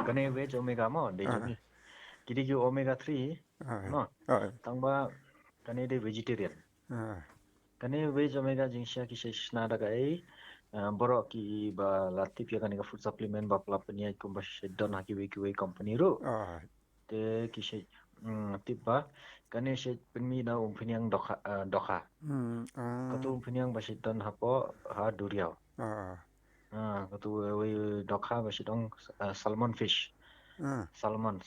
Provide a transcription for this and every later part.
kane veg omega mo de jongi kidi ju omega 3 no tangba kane de vegetarian kane veg omega jingsha ki shna daga borok ki ba latip ya kane food supplement ba plapnya kumba shedon haki we company ro te ki she tiba kane she penmi na umphiniang dokha katu umphiniang ba shedon hapo ha duriao katu we dokha ba shedong salmon fish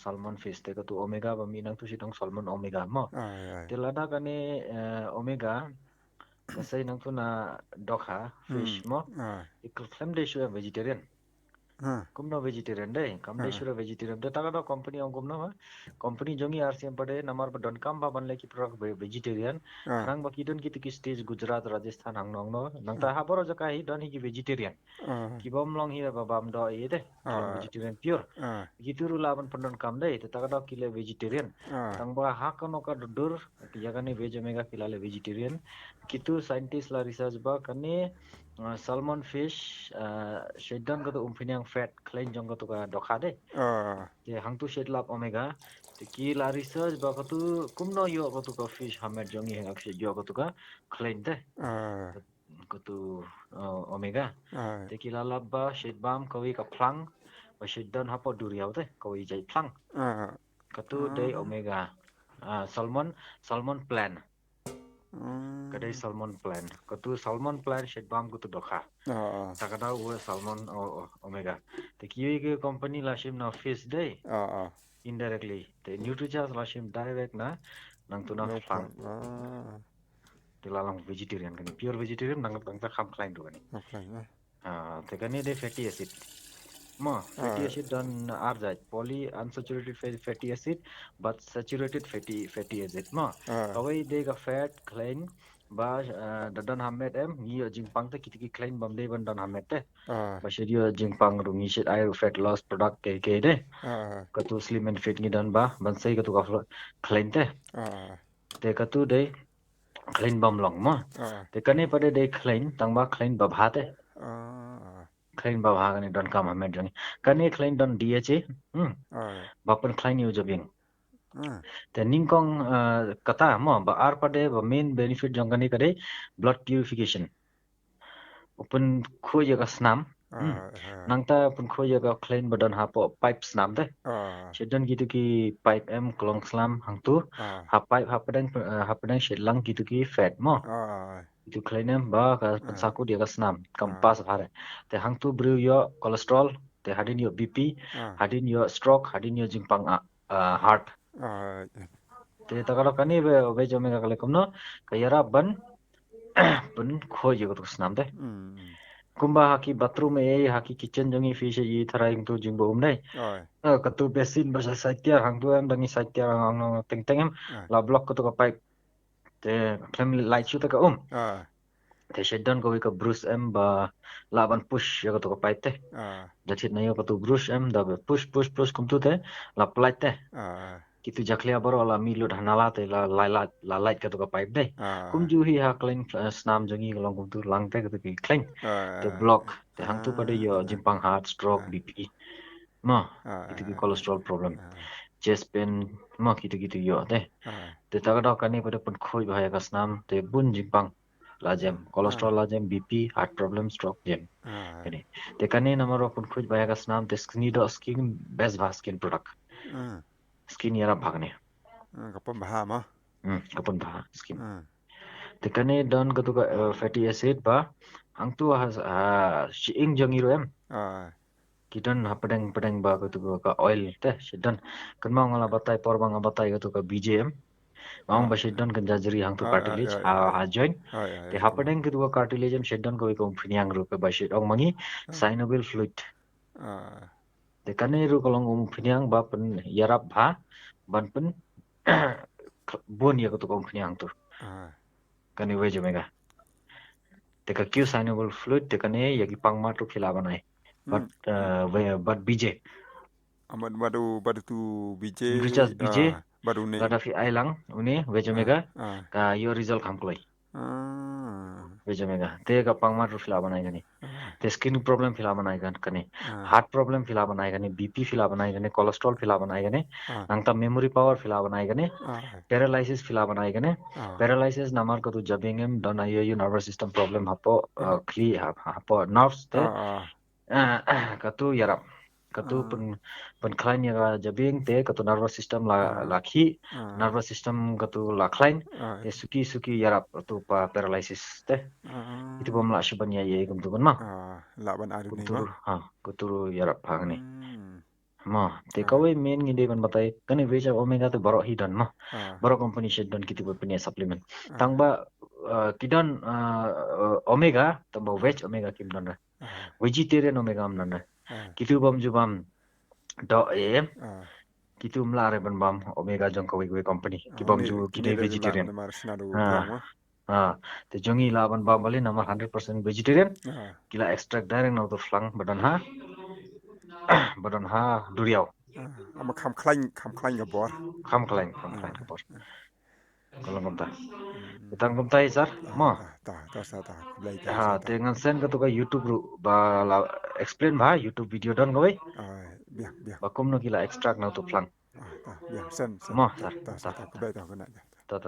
salmon fish te katu omega ba minang tu shedong salmon omega mo te lada kane omega kasai nang tu na dokha fish mo ikul klem de shua vegetarian kumno vegetarian deh kamde shura vegetarian de taga company ong kumno ma company jongi RCM pade namar ba don kam ba banle ki product vegetarian harang ba kidon ki tiki stage Gujarat Rajasthan hang nong no nang ta ha boro jaka hi don hi vegetarian ki bom long hi ba bam do ye de vegetarian pure gitu laban pendon kam de te taga kile vegetarian tang ba ha kono ka dur yagane veg omega kilale vegetarian kitu scientist la research ba kane salmon fish shedan ko to umphiniang fat klein jong ko to ka dokha de te hangtu shedlap omega te ki la research ba ko tu kumno yo ko to ka fish hamet jongi hang akshe yo ko to ka klein de ko tu omega te ki la labba shedbam kawi ka phlang ba shedan hapo duriau de kawi jai phlang ko tu de omega salmon plan kadai salmon plan katu salmon plan shedbam kutu dokha takada we salmon omega te kiwi ke company la shim na fish day indirectly te Nutricharge la shim direct na nang tu na Phlang te lalang vegetarian kan pure vegetarian nang ta kham klein do kan te kan de fatty acid fatty acid dan arjai poly unsaturated fatty acid but saturated fatty acid kawai de ga fat klein ba dadan hamet ni jingpang ta kitiki klein bamde ban dan hamet te ba shedio jingpang rungi shit air fat loss product ke de katu slim and fit ni dan ba ban sai katu ka klein te katu de klein bam long te kane pade de klein tangba klein ba bhate klein ba bha kan don kam hamet jang kane klein don DHA bapan klein yu jobing te ningkong kata ba ar pade ba main benefit jong kane kade blood purification open khoje ka snam nangta pun khoje ka klein badan hapo pipe snam de shedan gitu ki pipe klong slam hangtu ha pipe hapadang shedlang gitu ki fat itu klein ba ka pensaku dia ka snam kampas hare te hangtu brew yo cholesterol te hadin yo BP hadin yo stroke hadin yo jingpang heart te takalo kani be jomega kale komno kayara ban pun khoje ko snam de kumba haki bathroom haki kitchen jongi fish yi tharaing tu jingbo umdai katu basin basa satya hangtu dangi satya hang teng teng la block ko to ka pipe te family light chu ta ka te shedan ko ka bruce ba laban push ya ko to ka pipe te dachit na yo ko to bruce da push kum tu te la plate te kitu jaklia baro la milo dhanala te la light ka to ka pipe de kum ju hi ha klein snam jongi long kum tu lang te ka to ki klein te block te hang tu pade yo jimpang heart stroke BP itu ki cholesterol problem chest pain gitu yo te tagada kani pada pun khoi bhaya ka snam te bun jimpang lajem cholesterol lajem BP heart problem stroke jem kani te kani namaro pun khoi bhaya ka snam te skin best skin product skin yara bhagne kapon baha skin te kane don ka fatty acid ba hang tu ing jongi ro kidan padang ba ka oil te sidan kan ma ngala batai porbang batai ka BJM mang ba sidan kan jajri hang tu cartilage ha join te hapadang ka cartilage sidan ko phiniang ru ba sid ong mangi synovial fluid te kane ru kolong phiniang ba pen yarap bha ban pen bon ya ko phiniang tu kane we jomega te ka q synovial fluid te kane yagi pangma tu khila banai but BJ badu tu BJ Nutricharge BJ badu ne Gaddafi ailang uni vejomega ka yo result kam kloi vejomega te ka pangma rufla banai gani The skin problem phila banai gan kane, heart problem phila banai gane, BP phila banai gane, cholesterol phila banai gane, nangta memory power phila banai gane, paralysis phila banai gane, paralysis namar ko tu jabingem dona you nervous system problem hapo kli hapo nerves te katu yarap katu pen klain ya jabing te katu nervous system lakhi nervous system katu laklain te suki yarap tu paralysis te itu bom la shaban ya ye gum tu ma laban adu ni ma kuturu yarap phang ni ma te kawai main ngi de ban batai kani veja omega to baro hi dan ma baro company shed don kiti punya supplement tangba kidan omega tangba veg omega kim dan vegetarian omega am dan kitu bam jubam do kitu mlare ban bam omega jong kawai company kibam ju kidai vegetarian te jongi la ban bam bali namar 100% vegetarian kila extract direct now to Phlang badan ha duriau ama kham klain ga bor kham klain ka bor kalau ngomta itang ngomta sar mo ta sa ta kublai ta ha sa ta dengan sen ka to ka youtube ru ba la explain ba youtube video don goi biang ba kom no kila extract now to Phlang biang sen mo sar ta sa ta kublai ta kana ta